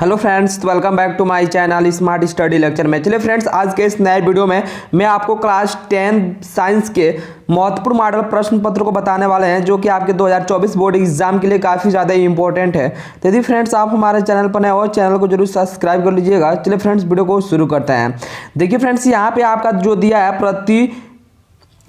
Hello friends, welcome back to my channel smart study lecture में। चलिए friends, आज के इस नए वीडियो में मैं आपको क्लास 10 साइंस के महत्वपूर्ण मॉडल प्रश्न पत्र को बताने वाले हैं, जो कि आपके 2024 बोर्ड एग्जाम के लिए काफ़ी ज़्यादा इंपॉर्टेंट है। तो यदि फ्रेंड्स आप हमारे चैनल पर नए हो, चैनल को जरूर सब्सक्राइब कर लीजिएगा। चलिए फ्रेंड्स, वीडियो को शुरू करते हैं। देखिए फ्रेंड्स, यहाँ पे आपका जो दिया है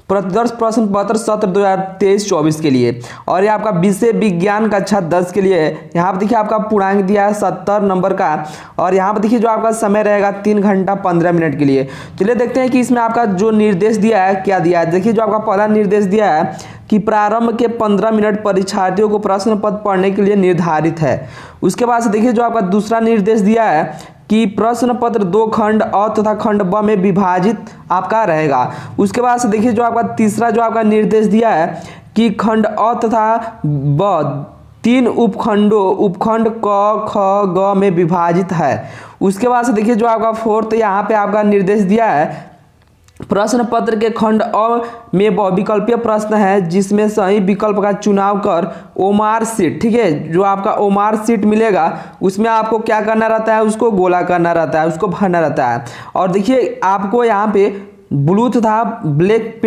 प्रतिदर्श प्रश्न पत्र सत्र 2023-24 के लिए, और ये आपका विषय विज्ञान कक्षा 10 के लिए है। यहाँ पर देखिए आपका पूर्णांक दिया है 70 नंबर का, और यहाँ पर देखिए जो आपका समय रहेगा 3 घंटा 15 मिनट के लिए। चलिए देखते हैं कि इसमें आपका जो निर्देश दिया है क्या दिया है। देखिए जो आपका पहला निर्देश दिया है कि प्रारंभ के 15 मिनट परीक्षार्थियों को प्रश्न पत्र पढ़ने के लिए निर्धारित है। उसके बाद से देखिए जो आपका दूसरा निर्देश दिया है कि प्रश्न पत्र 2 खंड अ तथा खंड ब में विभाजित आपका रहेगा। उसके बाद से देखिए जो आपका तीसरा जो आपका निर्देश दिया है कि खंड अ तथा ब 3 उपखंड क ख ग में विभाजित है। उसके बाद से देखिए जो आपका फोर्थ यहाँ पे आपका निर्देश दिया है प्रश्न पत्र के खंड अ में बहुविकल्पीय प्रश्न है, जिसमें सही विकल्प का चुनाव कर ओमार सीट, ठीक है, जो आपका ओमार सीट मिलेगा उसमें आपको क्या करना रहता है, उसको गोला करना रहता है, उसको भरना रहता है। और देखिए आपको यहाँ पे ब्लू तथा ब्लैक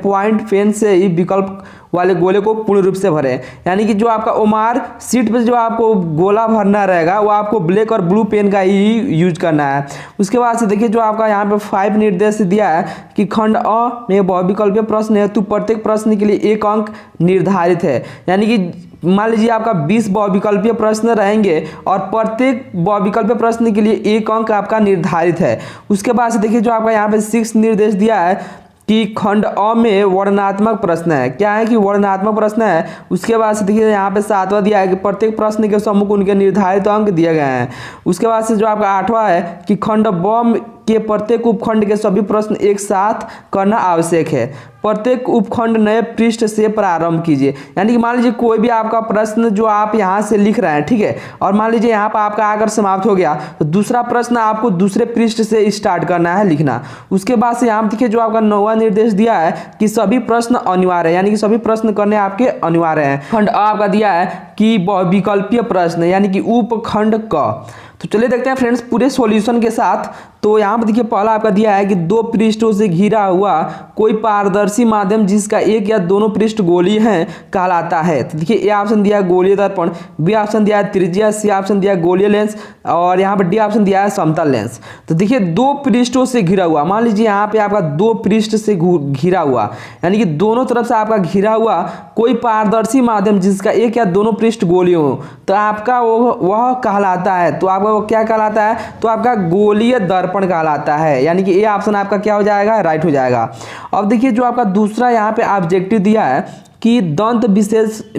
पॉइंट पेन से ही विकल्प वाले गोले को पूर्ण रूप से भरें। यानी कि जो आपका ओमार सीट पे जो आपको गोला भरना रहेगा वो आपको ब्लैक और ब्लू पेन का ही यूज करना है। उसके बाद से देखिए जो आपका यहाँ पे 5 निर्देश दिया है कि खंड अ में बहुविकल्पीय प्रश्न हेतु प्रत्येक प्रश्न के लिए 1 अंक निर्धारित है। यानी कि मान लीजिए आपका 20 बहुविकल्पीय प्रश्न रहेंगे और प्रत्येक बहुविकल्पीय प्रश्न के लिए 1 अंक आपका निर्धारित है। उसके बाद से देखिए जो आपका यहाँ पे 6 निर्देश दिया है कि खंड अ में वर्णनात्मक प्रश्न है। क्या है कि वर्णनात्मक प्रश्न है। उसके बाद से देखिए यहाँ पे 7वां दिया है कि प्रत्येक प्रश्न के सम्मुख उनके निर्धारित अंक दिए गए हैं। उसके बाद से जो आपका 8वां है कि खंड ब के प्रत्येक उपखंड के सभी प्रश्न एक साथ करना आवश्यक है। प्रत्येक उपखंड नए पृष्ठ से प्रारंभ कीजिए। यानी कि मान लीजिए कोई भी आपका प्रश्न जो आप यहाँ से लिख रहे हैं, ठीक है, और मान लीजिए यहाँ पर आपका आकर समाप्त हो गया, तो दूसरा प्रश्न आपको दूसरे पृष्ठ से स्टार्ट करना है लिखना। उसके बाद से यहाँ देखिए जो आपका 9वां निर्देश दिया है कि सभी प्रश्न अनिवार्य है, यानी कि सभी प्रश्न करने आपके अनिवार्य हैं। खंड अ आपका दिया है कि बहुविकल्पीय प्रश्न, यानी कि उपखंड क। तो चलिए देखते हैं फ्रेंड्स पूरे सॉल्यूशन के साथ। तो यहाँ पर देखिए पहला आपका दिया है कि 2 पृष्ठों से घिरा हुआ कोई पारदर्शी माध्यम जिसका एक या दोनों पृष्ठ गोलीय हैं कहलाता है। तो देखिए ए ऑप्शन दिया है गोलीय दर्पण, बी ऑप्शन दिया है त्रिज्या, सी ऑप्शन दिया है गोलीय लेंस, और यहाँ पर डी ऑप्शन दिया है समतल लेंस। तो देखिए 2 पृष्ठों से घिरा हुआ, मान लीजिए यहाँ पे आपका 2 पृष्ठ से घिरा हुआ, यानी कि दोनों तरफ से आपका घिरा हुआ कोई पारदर्शी माध्यम जिसका एक या दोनों पृष्ठ गोलीय हो, तो आपका वह कहलाता है। तो आपका वो क्या कहलाता है, तो आपका गोलीय दर्पण कहलाता है। यानी कि ए ऑप्शन आपका क्या हो जाएगा, राइट हो जाएगा। अब देखिए जो आपका दूसरा यहाँ पे ऑब्जेक्टिव दिया है कि दंत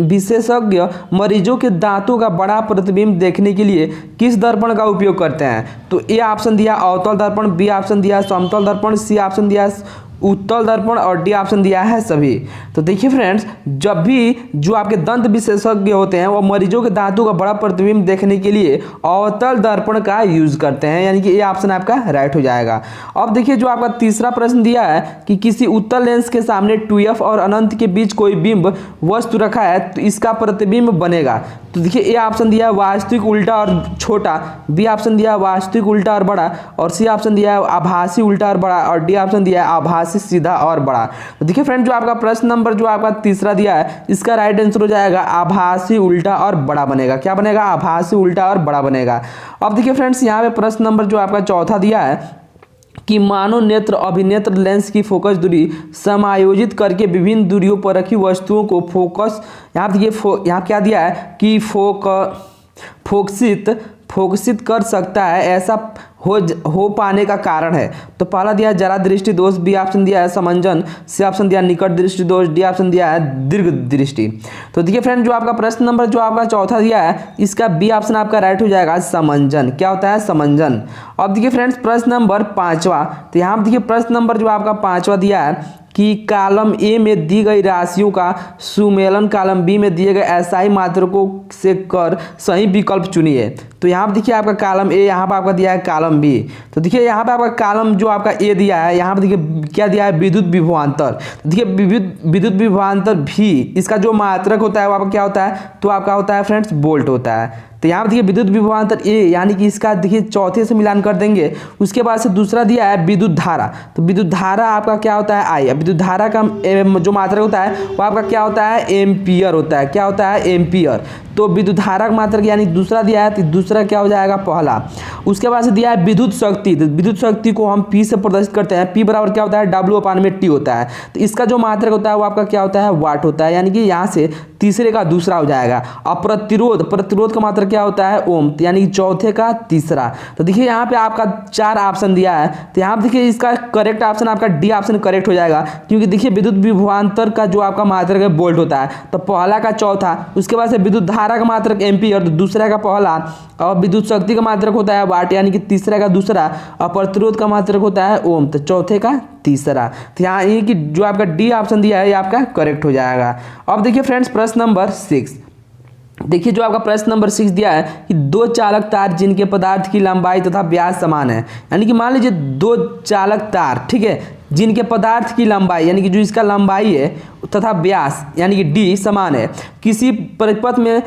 विशेषज्ञ मरीजों के दांतों का बड़ा प्रतिबिंब देखने के लिए किस दर्पण का उपयोग करते हैं। तो ए ऑप्शन दिया अवतल दर्पण, बी ऑप्शन दिया समतल दर्पण, सी ऑप्शन दिया उत्तल दर्पण, और डी ऑप्शन दिया है सभी। तो देखिए फ्रेंड्स, जब भी जो आपके दंत विशेषज्ञ होते हैं वो मरीजों के दांतों का बड़ा प्रतिबिंब देखने के लिए अवतल दर्पण का यूज करते हैं, यानी कि ये ऑप्शन आपका राइट हो जाएगा। अब देखिए जो आपका तीसरा प्रश्न दिया है कि किसी उत्तल लेंस के सामने 2f और अनंत के बीच कोई बिंब वस्तु रखा है तो इसका प्रतिबिंब बनेगा। तो देखिए ए ऑप्शन दिया है वास्तविक उल्टा और छोटा, बी ऑप्शन दिया है वास्तविक उल्टा और बड़ा, और सी ऑप्शन दिया है आभासी उल्टा और बड़ा, और डी ऑप्शन दिया है आभासी सीधा और बड़ा। तो देखिए फ्रेंड जो आपका प्रश्न नंबर जो आपका तीसरा दिया है इसका राइट आंसर हो जाएगा आभासी उल्टा और बड़ा बनेगा। क्या बनेगा, आभासी उल्टा और बड़ा बनेगा। अब देखिए फ्रेंड्स यहाँ पे प्रश्न नंबर जो आपका चौथा दिया है कि मानव नेत्र अभिनेत्र लेंस की फोकस दूरी समायोजित करके विभिन्न दूरियों पर रखी वस्तुओं को फोकस, यहाँ देखिए यहाँ क्या दिया है कि फोकसित कर सकता है, ऐसा हो पाने का कारण है। तो पहला दिया है जरा दृष्टि दोष, बी ऑप्शन दिया है समंजन, सी ऑप्शन दिया है निकट दृष्टि दोष, डी ऑप्शन दिया है दीर्घ दृष्टि। तो देखिए फ्रेंड जो आपका प्रश्न नंबर जो आपका चौथा दिया है इसका बी ऑप्शन आपका राइट हो जाएगा समंजन। क्या होता है, समंजन। अब देखिए फ्रेंड्स प्रश्न नंबर 5वां, तो यहाँ देखिए प्रश्न नंबर जो आपका 5वां दिया है कि कॉलम ए में दी गई राशियों का सुमेलन कॉलम बी में दिए गए एसआई मात्रकों से कर सही विकल्प चुनिए। तो यहाँ पर देखिए आपका कॉलम ए, यहाँ पर आपका दिया है कॉलम बी। तो देखिए यहाँ पे आपका कॉलम जो आपका ए दिया है, यहाँ पर देखिए क्या दिया है, विद्युत विभवांतर। देखिए विद्युत विभवांतर भी इसका जो मात्रक होता है वो आपका क्या होता है, तो आपका होता है फ्रेंड्स वोल्ट होता है। तो यहाँ देखिए विद्युत विभवांतर ए, यानी कि इसका देखिए चौथे से मिलान कर देंगे। उसके बाद से दूसरा दिया है विद्युत धारा, तो विद्युत धारा आपका क्या होता है आई। विद्युत धारा का जो मात्रक होता है वो आपका क्या होता है एम्पियर होता है। क्या होता है एम्पियर। तो विद्युत धारा का मात्रक यानी दूसरा दिया है, तो दूसरा क्या हो जाएगा पहला। उसके बाद से दिया है विद्युत शक्ति, तो विद्युत शक्ति को हम पी से प्रदर्शित करते हैं। पी बराबर क्या होता है W/T होता है। तो इसका जो मात्रक होता है वो आपका क्या होता है वाट होता है, यानी कि यहाँ से तीसरे का दूसरा हो जाएगा। और प्रतिरोध का मात्रक क्या होता है ओम, यानी कि चौथे का तीसरा। तो देखिए यहाँ पे आपका 4 ऑप्शन दिया है, तो यहाँ देखिए इसका करेक्ट ऑप्शन आपका डी ऑप्शन करेक्ट हो जाएगा, क्योंकि देखिए विद्युत विभवांतर का जो आपका मात्रक है वोल्ट होता है, तो पहला का चौथा। उसके बाद से विद्युत धारा का मात्रक एम्पियर, तो दूसरा का पहला। और विद्युत शक्ति का मात्रक होता है वाट, यानी कि तीसरा का दूसरा। और प्रतिरोध का मात्रक होता है ओम, तो चौथे का तीसरा। तो यहाँ ये कि जो आपका डी ऑप्शन दिया है ये आपका करेक्ट हो जाएगा। अब देखिए फ्रेंड्स प्रश्न नंबर 6। देखिए जो आपका प्रश्न नंबर 6 दिया है कि 2 चालक तार जिनके पदार्थ की लंबाई तथा व्यास समान है, यानी कि मान लीजिए 2 चालक तार, ठीक है, जिनके पदार्थ की लंबाई यानी कि जो इसका लंबाई है तथा व्यास यानी कि डी समान है, किसी परिपथ में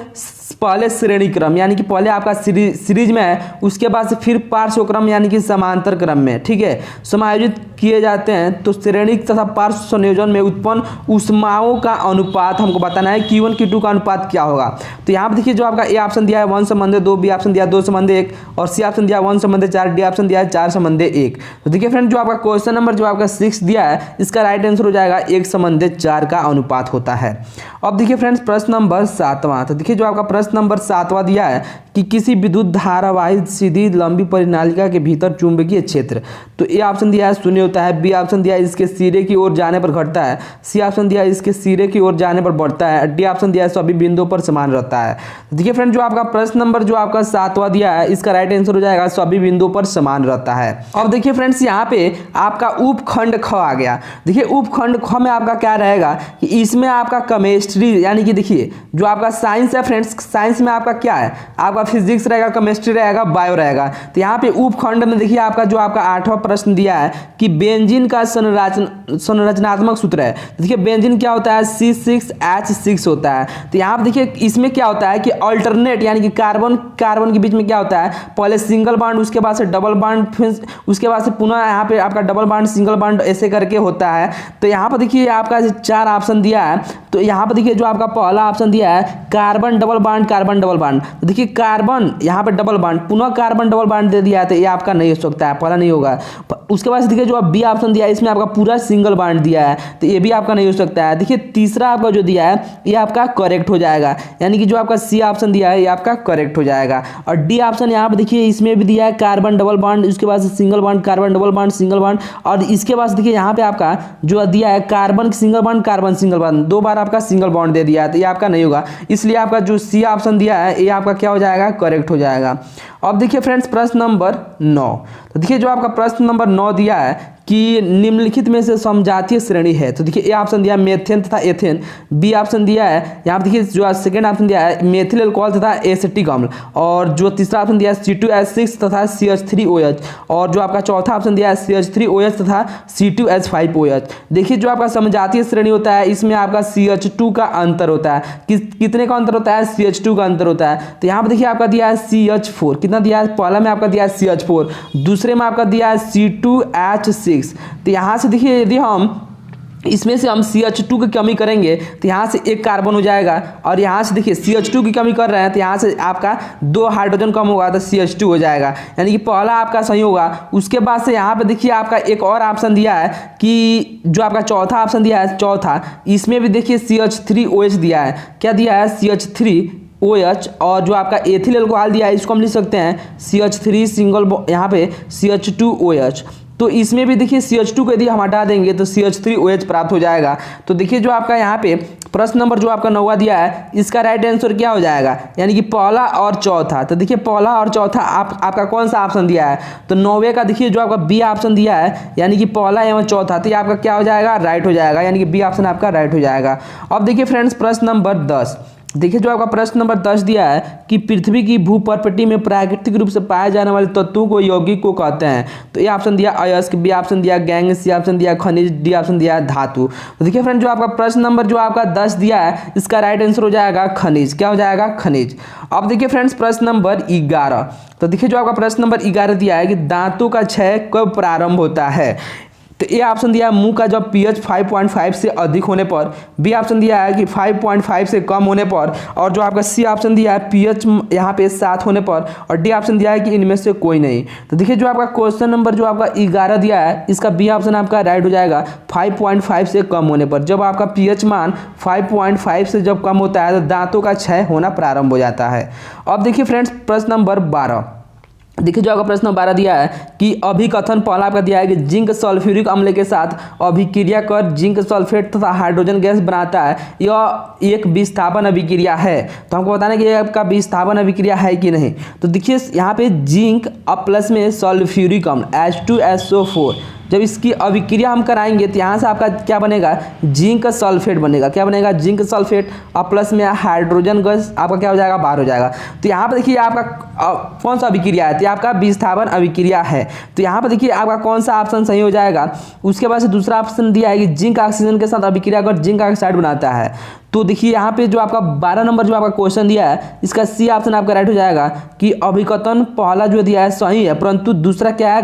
पहले श्रेणी क्रम यानी कि पहले आपका सीरीज में है, उसके बाद से फिर पार्श्व क्रम यानी कि समांतर क्रम में, ठीक है, समायोजित किए जाते हैं, तो श्रेणी तथा पार्श्व संयोजन में उत्पन्न ऊष्माओं का अनुपात हमको बताना है Q1 Q2 का अनुपात क्या होगा। तो यहाँ पर देखिए जो आपका ए ऑप्शन दिया है 1:2, बी ऑप्शन दिया 2:1 और सी ऑप्शन दिया 1:4, डी ऑप्शन दिया है 4:1। तो देखिए फ्रेंड जो आपका क्वेश्चन नंबर जो आपका 6 दिया है इसका राइट आंसर हो जाएगा 1:4 का अनुपात होता है। अब देखिए फ्रेंड्स प्रश्न नंबर 7वां। तो देखिए जो आपका प्रश्न नंबर 7वां दिया है कि किसी विद्युत धारावाही सीधी लंबी परिनालिका के भीतर चुंबकीय क्षेत्र, तो ए ऑप्शन दिया है 0 होता है, बी ऑप्शन दिया है इसके सिरे की ओर जाने पर घटता है, सी ऑप्शन दिया है इसके सिरे की ओर जाने पर बढ़ता है, डी ऑप्शन दिया है सभी बिंदुओं पर समान रहता है। देखिए फ्रेंड जो आपका प्रश्न नंबर जो आपका 7वां दिया है इसका राइट आंसर हो जाएगा सभी बिंदुओं पर समान रहता है। अब देखिए फ्रेंड्स यहाँ पे आपका उपखंड ख आ गया। देखिए उपखंड ख में आपका क्या रहेगा कि इसमें आपका केमिस्ट्री यानी कि देखिए जो आपका साइंस है फ्रेंड्स, साइंस में आपका क्या है आपका फिजिक्स रहेगा, केमिस्ट्री रहेगा, बायो रहेगा। तो यहाँ पे उपखंड में देखिए आपका जो आपका 8वां प्रश्न दिया है कि बेंजीन का संरचनात्मक सूत्र है। देखिए बेंजीन क्या होता है C6H6 होता है। तो यहाँ पे देखिए इसमें क्या होता है कि अल्टरनेट यानी कि कार्बन के बीच में क्या होता है पहले सिंगल बॉन्ड, उसके बाद से डबल बॉन्ड, फिर उसके बाद से पुनः यहाँ पे आपका डबल बॉन्ड सिंगल बॉन्ड ऐसे करके होता है। तो यहाँ पर देखिए आपका 4 ऑप्शन दिया है। तो यहाँ पर देखिए जो आपका पहला ऑप्शन दिया है carbon double bond, carbon double bond. तो देखिए कार्बन यहाँ पे डबल बॉन्ड, पुनः कार्बन डबल बॉन्ड दे दिया है, तो ये आपका नहीं हो सकता है, पहला नहीं होगा। उसके बाद देखिए जो आप बी ऑप्शन दिया है इसमें आपका पूरा सिंगल बॉन्ड दिया है, तो ये भी आपका नहीं हो सकता है। देखिए तीसरा आपका जो दिया है ये आपका करेक्ट हो जाएगा, यानी कि जो आपका सी ऑप्शन दिया है ये आपका करेक्ट हो जाएगा। और डी ऑप्शन यहाँ पे देखिए इसमें भी दिया है कार्बन डबल बॉन्ड, उसके बाद single bond, carbon double bond, single bond, और इसके बाद देखिए यहाँ पे आपका जो दिया है carbon single bond, carbon single bond, 2 बार आपका सिंगल बॉन्ड दे दिया है, तो ये आपका नहीं होगा। इसलिए आपका जो सी ऑप्शन दिया है ये आपका क्या हो जाएगा करेक्ट हो जाएगा। अब देखिए फ्रेंड्स प्रश्न नंबर 9। तो देखिए जो आपका प्रश्न नंबर 9 दिया है कि निम्नलिखित में से समजातीय श्रेणी है। तो देखिए ए ऑप्शन दिया है मेथेन तथा एथेन, बी ऑप्शन दिया है यहाँ पर देखिए जो सेकंड ऑप्शन दिया है मेथिल अल्कोहल तथा एसिटिक अम्ल, और जो तीसरा ऑप्शन दिया है C2H6 तथा CH3OH, और जो आपका चौथा ऑप्शन दिया है CH3OH तथा C2H5OH। देखिए जो आपका समजातीय श्रेणी होता है इसमें आपका CH2 का अंतर होता है। कितने का अंतर होता है CH2 का अंतर होता है। तो यहाँ पर देखिए आपका दिया है CH4, कितना दिया है पहला में आपका दिया है CH4, दूसरे में आपका दिया है C2H6। तो यहाँ से देखिए यदि हम इसमें से हम CH2 की कमी करेंगे तो यहाँ से एक कार्बन हो जाएगा, और यहाँ से देखिए CH2 की कमी कर रहे हैं तो यहाँ से आपका 2 हाइड्रोजन कम होगा तो CH2 हो जाएगा, यानी कि पहला आपका सही होगा। उसके बाद से यहाँ पे देखिए आपका एक और ऑप्शन दिया है कि जो आपका चौथा ऑप्शन दिया है चौथा, इसमें भी देखिए CH3OH दिया है। क्या दिया है CH3OH, और जो आपका एथिल अल्कोहल दिया है इसको हम लिख सकते हैं CH3 सिंगल, यहाँ पे CH2OH। तो इसमें भी देखिए CH2 को यदि हम हटा देंगे तो CH3OH प्राप्त हो जाएगा। तो देखिए जो आपका यहाँ पे प्रश्न नंबर जो आपका 9वां दिया है इसका राइट आंसर क्या हो जाएगा, यानी कि पहला और चौथा। तो देखिए पहला और चौथा आपका कौन सा ऑप्शन दिया है, तो 9वें का देखिए जो आपका बी ऑप्शन दिया है यानी कि पहला एवं चौथा, तो ये आपका क्या हो जाएगा राइट हो जाएगा, यानी कि बी ऑप्शन आपका राइट हो जाएगा। अब देखिए फ्रेंड्स प्रश्न नंबर 10। देखिए जो आपका प्रश्न नंबर 10 दिया है कि पृथ्वी की भूपर्पटी में प्राकृतिक रूप से पाए जाने वाले तत्वों को यौगिक को कहते हैं। तो ए ऑप्शन दिया अयस्क, बी ऑप्शन दिया गैंग, सी ऑप्शन दिया खनिज, डी ऑप्शन दिया धातु। तो देखिए फ्रेंड जो आपका प्रश्न नंबर जो आपका 10 दिया है इसका राइट आंसर हो जाएगा खनिज। क्या हो जाएगा? खनिज। अब देखिए फ्रेंड्स प्रश्न नंबर 11। तो देखिए जो आपका प्रश्न नंबर 11 दिया है कि दांतों का क्षय कब प्रारंभ होता है। तो ए ऑप्शन दिया है मुंह का जब पीएच 5.5 से अधिक होने पर, बी ऑप्शन दिया है कि 5.5 से कम होने पर, और जो आपका सी ऑप्शन दिया है पीएच यहाँ पे 7 होने पर, और डी ऑप्शन दिया है कि इनमें से कोई नहीं। तो देखिए जो आपका क्वेश्चन नंबर जो आपका 11 दिया है इसका बी ऑप्शन आपका राइट हो जाएगा 5.5 से कम होने पर। जब आपका पीएच मान 5.5 से जब कम होता है तो दांतों का क्षय होना प्रारंभ हो जाता है। अब देखिए फ्रेंड्स प्रश्न नंबर 12। देखिए जो आपका प्रश्न 12 दिया है कि अभिकथन पहला आपका दिया है कि जिंक सल्फ्यूरिक अम्ल के साथ अभिक्रिया कर जिंक सल्फेट तथा हाइड्रोजन गैस बनाता है, यह एक विस्थापन अभिक्रिया है। तो हमको बताना है कि आपका विस्थापन अभिक्रिया है कि नहीं। तो देखिए यहाँ पे जिंक अब प्लस में सल्फ्यूरिक अम्ल H2SO4, जब इसकी अभिक्रिया हम कराएंगे तो यहाँ से आपका क्या बनेगा? जिंक सल्फेट बनेगा। क्या बनेगा? Zinc sulphate. और प्लस में हाइड्रोजन गैस आपका क्या हो जाएगा? बाहर हो जाएगा। तो यहाँ पर देखिए आपका कौन सा अभिक्रिया है? तो आपका विस्थापन अभिक्रिया है। तो यहाँ पर देखिए आपका कौन सा ऑप्शन सही हो जाएगा। उसके बाद से दूसरा ऑप्शन दिया है कि जिंक ऑक्सीजन के साथ अभिक्रिया कर जिंक ऑक्साइड बनाता है। तो देखिए यहाँ पे जो आपका 12 नंबर जो आपका क्वेश्चन दिया है इसका सी ऑप्शन आपका राइट हो जाएगा कि अभिकथन पहला जो दिया है सही है, परंतु दूसरा क्या है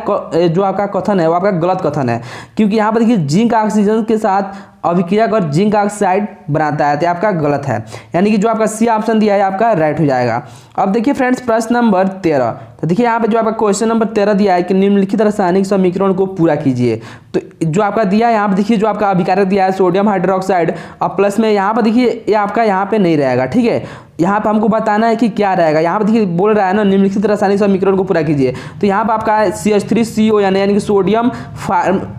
जो आपका कथन है वो आपका गलत कथन है, क्योंकि यहाँ पर देखिए जिंक ऑक्सीजन के साथ अभिक्रिया कर जिंक ऑक्साइड बनाता है, तो आपका गलत है। यानी कि जो आपका सी ऑप्शन दिया है आपका राइट हो जाएगा। अब देखिए फ्रेंड्स प्रश्न नंबर 13। तो देखिए यहाँ पे जो आपका क्वेश्चन नंबर 13 दिया है कि निम्नलिखित रासायनिक समीकरण को पूरा कीजिए। तो जो आपका दिया है यहाँ पे देखिए जो आपका अभिकारक दिया है सोडियम हाइड्रोक्साइड, और प्लस में यहाँ पर देखिए ये आपका यहाँ पे नहीं रहेगा। ठीक है, यहाँ पे हमको बताना है कि क्या रहेगा। यहाँ पे देखिए बोल रहा है ना निम्नलिखित रासायनिक समीकरण को पूरा कीजिए। तो यहाँ पे आपका CH3CO यानी कि सोडियम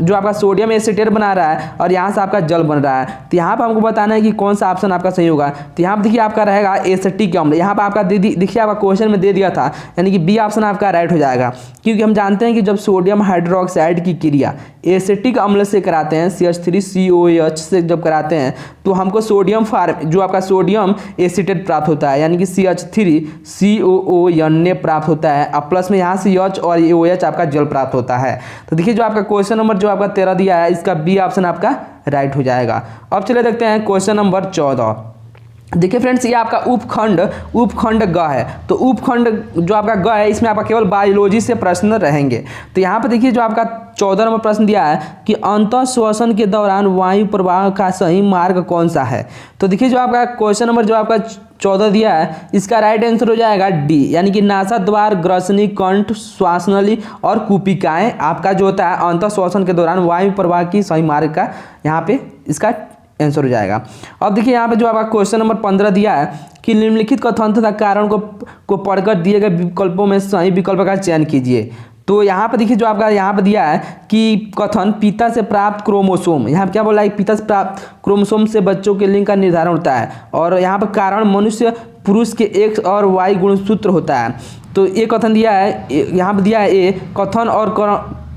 जो आपका सोडियम एसीटेट बना रहा है और यहाँ से आपका जल बन रहा है। तो यहाँ पे हमको बताना है कि कौन सा ऑप्शन आपका सही होगा। तो यहाँ पे देखिए आपका रहेगा एसिटिक अम्ल। यहाँ पे आपका देखिए आपका क्वेश्चन में दे दिया था, यानी कि बी ऑप्शन आपका राइट हो जाएगा, क्योंकि हम जानते हैं कि जब सोडियम हाइड्रोक्साइड की क्रिया एसिटिक अम्ल से कराते हैं CH3COH से जब कराते हैं तो हमको सोडियम जो आपका सोडियम एसीटेट प्राप्त होता है, यानी कि CH3COON प्राप्त होता है, अब प्लस में यहाँ से H और OH आपका जल प्राप्त होता है। तो देखिए जो आपका क्वेश्चन नंबर जो आपका 13 दिया है इसका बी ऑप्शन आपका राइट हो जाएगा। अब चले देखते हैं क्वेश्चन नंबर 14। देखिए फ्रेंड्स ये आपका उपखंड ग है। तो उपखंड जो आपका ग है इसमें आपका केवल बायोलॉजी से प्रश्न रहेंगे। तो यहाँ पे देखिए जो आपका 14 नंबर प्रश्न दिया है कि अंतः श्वसन के दौरान वायु प्रवाह का सही मार्ग कौन सा है। तो देखिए जो आपका क्वेश्चन नंबर जो आपका 14 दिया है इसका राइट आंसर हो जाएगा डी, यानी कि नासाद्वार, ग्रसनी, कंठ, श्वासनली और कुपिकाएं आपका जो होता है अंतः श्वसन के दौरान वायु प्रवाह की सही मार्ग का यहाँ पे इसका आंसर हो जाएगा। अब देखिए यहाँ पे जो आपका क्वेश्चन नंबर 15 दिया है कि निम्नलिखित कथन तथा कारण को पढ़कर दिए गए विकल्पों में सही विकल्प का चयन कीजिए। तो यहाँ पे देखिए जो आपका यहाँ पे दिया है कि कथन पिता से प्राप्त क्रोमोसोम, यहाँ पे क्या बोला है पिता से प्राप्त क्रोमोसोम से बच्चों के लिंग का निर्धारण होता है, और यहाँ पे कारण मनुष्य पुरुष के X और Y गुणसूत्र होता है। तो ये कथन दिया है, यहाँ पे दिया है ए कथन और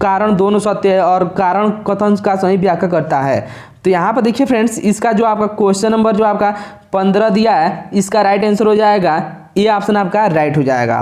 कारण दोनों सत्य है और कारण कथन का सही व्याख्या करता है। तो यहाँ पर देखिए फ्रेंड्स इसका जो आपका क्वेश्चन नंबर जो आपका 15 दिया है इसका राइट आंसर हो जाएगा ये ऑप्शन आपका राइट हो जाएगा।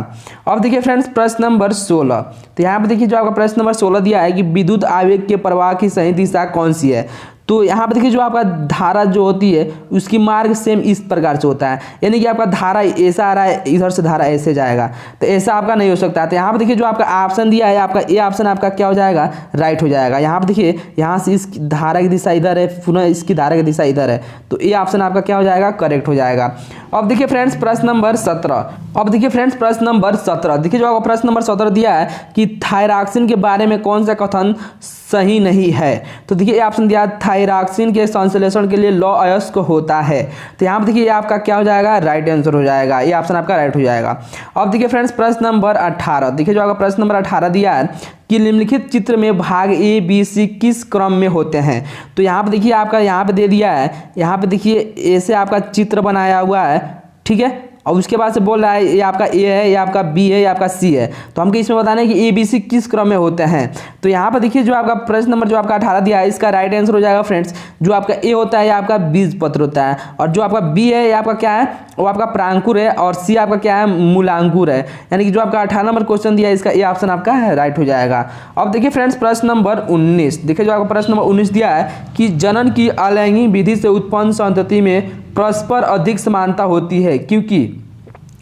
अब देखिए फ्रेंड्स प्रश्न नंबर 16। तो यहाँ पे देखिए जो आपका प्रश्न नंबर 16 दिया है कि विद्युत आवेग के प्रवाह की सही दिशा कौन सी है। तो यहाँ पे देखिए जो आपका धारा जो होती है उसकी मार्ग सेम इस प्रकार से होता है, यानी कि आपका धारा ऐसा आ रहा है, इधर से धारा ऐसे जाएगा, तो ऐसा आपका नहीं हो सकता। तो यहाँ पे देखिए जो आपका ऑप्शन दिया है आपका ये ऑप्शन आपका क्या हो जाएगा राइट हो जाएगा। यहाँ पे देखिए यहाँ से इस धारा की दिशा इधर है, पुनः इसकी धारा की दिशा इधर है, तो ये ऑप्शन आपका क्या हो जाएगा करेक्ट हो जाएगा। अब देखिए फ्रेंड्स प्रश्न नंबर 17। अब देखिए फ्रेंड्स प्रश्न नंबर 17। देखिए जो आपका प्रश्न नंबर 17 दिया है कि थायरॉक्सिन के बारे में कौन सा कथन सही नहीं है। तो देखिए ये ऑप्शन दिया थायरॉक्सिन के संश्लेषण के लिए लौ अयस्क होता है। तो यहाँ पर देखिए ये आपका क्या हो जाएगा राइट आंसर हो जाएगा, ये ऑप्शन आपका राइट हो जाएगा। अब देखिए फ्रेंड्स प्रश्न नंबर 18। देखिए जो आपका प्रश्न नंबर 18 दिया है कि निम्नलिखित चित्र में भाग A, B, C किस क्रम में होते हैं। तो यहाँ पे देखिए आपका यहाँ पे दे दिया है, यहाँ पे देखिए ऐसे आपका चित्र बनाया हुआ है, ठीक है, और उसके बाद से बोल रहा है ये आपका ए है, ये आपका बी है, ये आपका सी है। तो हमको इसमें बताना है कि ए बी सी किस क्रम में होते हैं। तो यहाँ पर देखिए जो आपका प्रश्न नंबर जो आपका 18 दिया है, इसका राइट आंसर हो जाएगा फ्रेंड्स, जो आपका ए होता है ये आपका बीज पत्र होता है, और जो आपका बी है ये आपका क्या है, वो आपका प्रांकुर है, और सी आपका क्या है, मूलांकुर है। यानी कि जो आपका 18 नंबर क्वेश्चन दिया है, इसका ए ऑप्शन आपका है राइट हो जाएगा। अब देखिए फ्रेंड्स प्रश्न नंबर 19, देखिए जो आपका प्रश्न नंबर 19 दिया है कि जनन की अलैंगिक विधि से उत्पन्न संतति में परस्पर अधिक समानता होती है, क्योंकि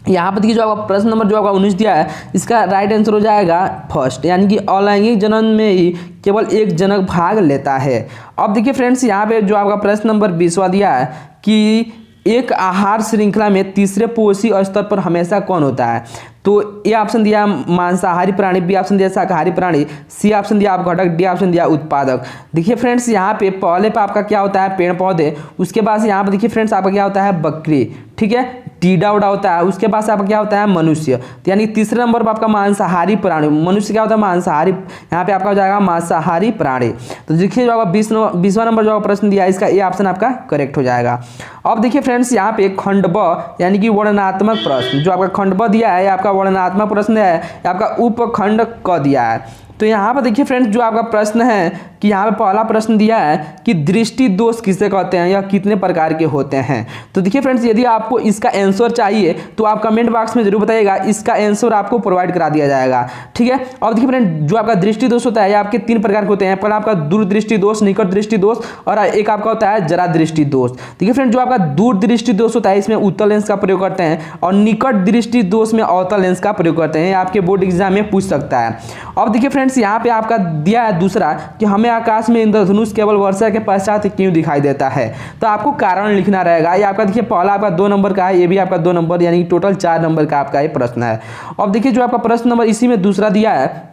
यहाँ पर देखिए जो आपका प्रश्न नंबर जो आपका 19 दिया है, इसका राइट आंसर हो जाएगा फर्स्ट, यानी कि अलैंगिक जनन में ही केवल एक जनक भाग लेता है। अब देखिए फ्रेंड्स यहाँ पे जो आपका प्रश्न नंबर 20वां दिया है कि एक आहार श्रृंखला में तीसरे पोषी स्तर पर हमेशा कौन होता है। तो ए ऑप्शन दिया मांसाहारी प्राणी, बी ऑप्शन दिया शाकाहारी प्राणी, सी ऑप्शन दिया आप घटक, डी ऑप्शन दिया उत्पादक। देखिए फ्रेंड्स यहाँ पे पहले पे आपका क्या होता है, पेड़ पौधे, उसके बाद यहाँ पे देखिए फ्रेंड्स आपका क्या होता है, बकरी, ठीक है, टीडा उड़ा होता है, उसके बाद आपका क्या होता है, मनुष्य। तो यानी तीसरे नंबर पर आपका मांसाहारी प्राणी, मनुष्य क्या होता है, मांसाहारी, यहाँ पे आपका हो जाएगा मांसाहारी प्राणी। तो देखिए जो आपका 20वां नंबर जो प्रश्न दिया है, इसका ए ऑप्शन आपका करेक्ट हो जाएगा। अब देखिए फ्रेंड्स यहाँ पे खंड ब यानी कि वर्णनात्मक प्रश्न, जो आपका खंड ब दिया है, आपका वर्णनात्मक प्रश्न है, आपका उपखंड क दिया है। तो यहाँ पर देखिए फ्रेंड्स जो आपका प्रश्न है कि यहाँ पे पहला प्रश्न दिया है कि दृष्टि दोष किसे कहते हैं या कितने प्रकार के होते हैं। तो देखिए फ्रेंड्स यदि आपको इसका आंसर चाहिए तो आप कमेंट बॉक्स में जरूर बताइएगा, इसका आंसर आपको प्रोवाइड करा दिया जाएगा, ठीक है। और देखिए फ्रेंड्स जो आपका दृष्टि दोष होता है, आपके 3 प्रकार के होते हैं। पहला आपका दूरदृष्टि दोष, निकट दृष्टि दोष, और एक आपका होता है जरा दृष्टि दोष। देखिए फ्रेंड्स जो आपका दूरदृष्टि दोष होता है, इसमें उत्तल लेंस का प्रयोग करते हैं, और निकट दृष्टि दोष में अवतल लेंस का प्रयोग करते हैं। आपके बोर्ड एग्जाम में पूछ सकता है। अब देखिए फ्रेंड्स यहाँ पे आपका दिया है दूसरा कि हमें आकाश में इंद्रधनुष केवल वर्षा के पश्चात क्यों दिखाई देता है। तो आपको कारण लिखना रहेगा। ये आपका देखिए पहला आपका 2 नंबर का है, ये भी आपका 2 नंबर, यानी टोटल 4 नंबर का आपका ये प्रश्न है। अब देखिए जो आपका प्रश्न नंबर इसी में दूसरा दिया है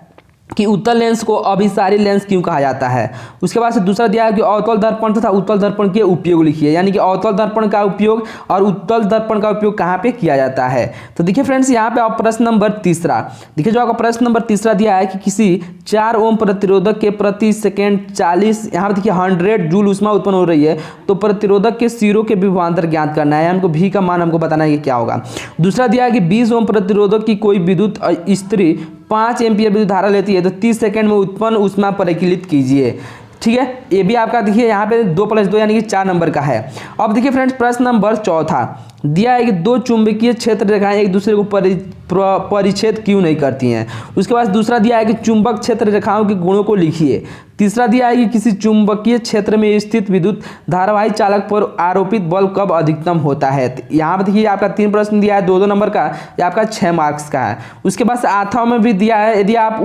कि उत्तल लेंस को अभिसारी लेंस क्यों कहा जाता है। उसके बाद से दूसरा दिया है कि अवतल दर्पण तथा उत्तल दर्पण के उपयोग लिखिए, यानी कि अवतल दर्पण का उपयोग और उत्तल दर्पण का उपयोग कहाँ पे किया जाता है। तो देखिए फ्रेंड्स यहाँ पे आप प्रश्न नंबर तीसरा, देखिए जो आपका प्रश्न नंबर तीसरा दिया है कि किसी 4 ओम प्रतिरोधक के प्रति सेकेंड 40, यहाँ पे देखिए 100 जूल ऊष्मा उत्पन्न हो रही है, तो प्रतिरोधक के सिरों के विभवांतर ज्ञात करना है, हमको भी का मान हमको बताना है कि क्या होगा। दूसरा दिया है कि 20 ओम प्रतिरोधक की कोई विद्युत स्त्री 5 एम्पीयर विद्युत धारा लेती है, तो 30 सेकंड में उत्पन्न ऊष्मा परिकलित कीजिए, ठीक है। ये भी आपका देखिए यहाँ पे 2 + 2 यानी कि 4 नंबर का है। अब देखिए फ्रेंड्स प्रश्न नंबर चौथा दिया है कि 2 चुंबकीय क्षेत्र रेखाएं एक दूसरे को परिच्छेद क्यों नहीं करती हैं। उसके बाद दूसरा दिया है कि चुंबक क्षेत्र रेखाओं के गुणों को लिखिए। तीसरा दिया है कि किसी चुंबकीय क्षेत्र में स्थित विद्युत धारावाही चालक पर आरोपित बल कब अधिकतम होता है। यहाँ पर देखिए आपका 3 प्रश्न दिया है 2-2 नंबर का, ये आपका 6 मार्क्स का है। उसके बाद आठवां में भी दिया है, यदि आप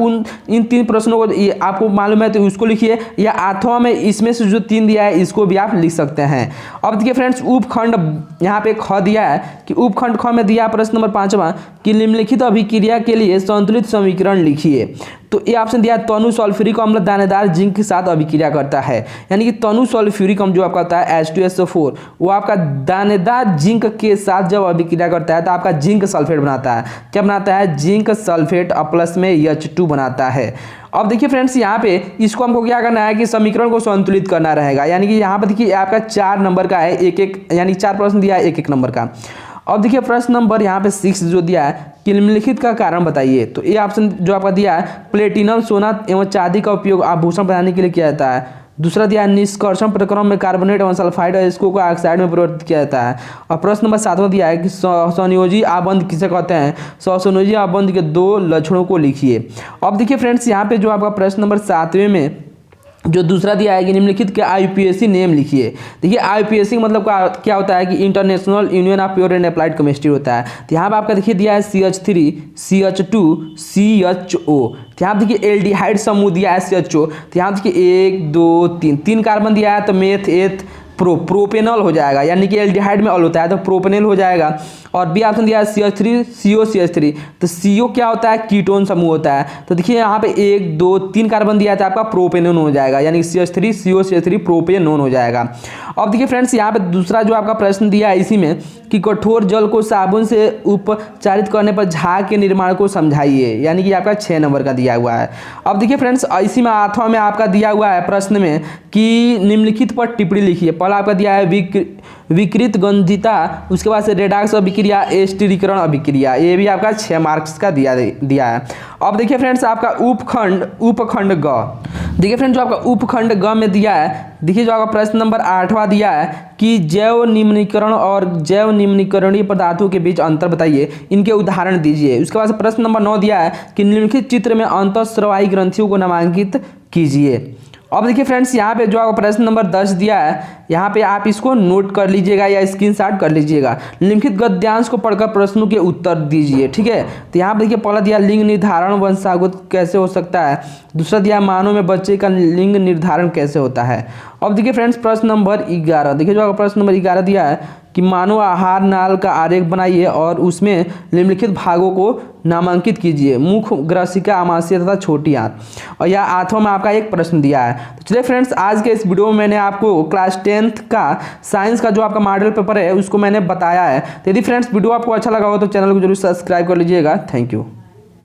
इन 3 प्रश्नों को आपको मालूम है तो उसको लिखिए, या आठवां में इसमें से जो 3 दिया है इसको भी आप लिख सकते हैं। अब देखिए फ्रेंड्स उपखंड यहाँ पे ख दिया है कि उपखंड ख में दिया प्रश्न नंबर 5वां कि निम्नलिखित अभिक्रिया के लिए संतुलित समीकरण लिखिए। तो ये ऑप्शन दिया है तनु सल्फ्यूरिक अम्ल दानेदार जिंक के साथ अभिक्रिया करता है, यानी कि तनु सल्फ्यूरिक अम्ल जो आपका होता है H2SO4 वो आपका दानेदार जिंक के साथ जब अभिक्रिया करता है तो आपका जिंक सल्फेट बनाता है। क्या बनाता है, जिंक सल्फेट प्लस में H2 बनाता है। अब देखिए फ्रेंड्स यहाँ पे इसको हमको क्या करना है कि समीकरण को संतुलित करना रहेगा, यानी कि यहाँ पर देखिए आपका 4 नंबर का है, एक यानी 4 प्रश्न दिया है 1-1 नंबर का। अब देखिए प्रश्न नंबर यहाँ पे 6 जो दिया है कि निम्नलिखित का कारण बताइए। तो ये ऑप्शन जो आपका दिया है प्लेटिनम सोना एवं चांदी का उपयोग आभूषण बनाने के लिए किया जाता है। दूसरा दिया है निष्कर्षण प्रक्रम में कार्बोनेट एवं सल्फाइड और इसको ऑक्साइड में परिवर्तित किया जाता है। और प्रश्न नंबर 7वां दिया है कि संयोजी आबंध किसे कहते हैं। संयोजी आबंध के 2 लक्षणों को लिखिए। अब देखिए फ्रेंड्स यहाँ पे जो आपका प्रश्न नंबर 7वें में जो दूसरा दिया है कि निम्नलिखित के IUPAC नेम लिखिए। देखिए IUPAC मतलब क्या होता है कि international union of pure and applied chemistry होता है। तो यहाँ पर आपका देखिए दिया है CH3 CH2 CHO। तो यहाँ देखिए एल्डिहाइड समूह दिया है CHO। तो यहाँ देखिए 1 2 3 कार्बन दिया है, तो मेथ एथ प्रोपेनॉल हो जाएगा, यानी कि एल्डिहाइड में ऑल होता है तो प्रोपेनॉल हो जाएगा। और बी ऑप्शन दिया है CH3 COCH3। तो CO क्या होता है, कीटोन समूह होता है। तो देखिए यहाँ पे 1 2 3 कार्बन दिया था, आपका प्रोपेनोन हो जाएगा, यानी CH3 COCH3 प्रोपेनोन हो जाएगा। अब देखिए फ्रेंड्स यहाँ पे दूसरा जो आपका प्रश्न दिया है इसी में कि कठोर जल को साबुन से उपचारित करने पर झाग के निर्माण को समझाइए, यानी कि आपका 6 नंबर का दिया हुआ है। अब देखिए फ्रेंड्स इसी में 8वां में आपका दिया हुआ है प्रश्न में कि निम्नलिखित पर टिप्पणी लिखिए। पहला आपका दिया है विकृत गंधिता, उसके बाद से रेडाक्स अभिक्रिया, स्टिरीकरण अभिक्रिया, ये भी आपका 6 मार्क्स का दिया है। अब देखिए फ्रेंड्स आपका उपखंड ग, देखिए फ्रेंड्स जो आपका उपखंड ग में दिया है, देखिए जो आपका प्रश्न नंबर 8वां दिया है कि जैव निम्नीकरण और जैव निम्नीकरणीय पदार्थों के बीच अंतर बताइए, इनके उदाहरण दीजिए। उसके बाद प्रश्न नंबर 9 दिया है कि निम्नलिखित चित्र में अंतःस्रावी ग्रंथियों को नामांकित कीजिए। अब देखिए फ्रेंड्स यहाँ पे जो आपका प्रश्न नंबर 10 दिया है, यहाँ पे आप इसको नोट कर लीजिएगा या स्क्रीनशॉट कर लीजिएगा। निम्नलिखित गद्यांश को पढ़कर प्रश्नों के उत्तर दीजिए, ठीक है। तो यहाँ पे देखिए पहला दिया लिंग निर्धारण वंशागत कैसे हो सकता है, दूसरा दिया मानव में बच्चे का लिंग निर्धारण कैसे होता है। अब देखिए फ्रेंड्स प्रश्न नंबर 11, देखिए जो आपका प्रश्न नंबर 11 दिया है कि मानव आहार नाल का आरेख बनाइए और उसमें निम्नलिखित भागों को नामांकित कीजिए, मुख, ग्रसिका, आमाशय तथा छोटी आंत, और यह आंतों में आपका एक प्रश्न दिया है। तो चलिए फ्रेंड्स आज के इस वीडियो में मैंने आपको क्लास 10th का साइंस का जो आपका मॉडल पेपर है उसको मैंने बताया है। तो यदि फ्रेंड्स वीडियो आपको अच्छा लगा हो तो चैनल को जरूर सब्सक्राइब कर लीजिएगा। Thank you.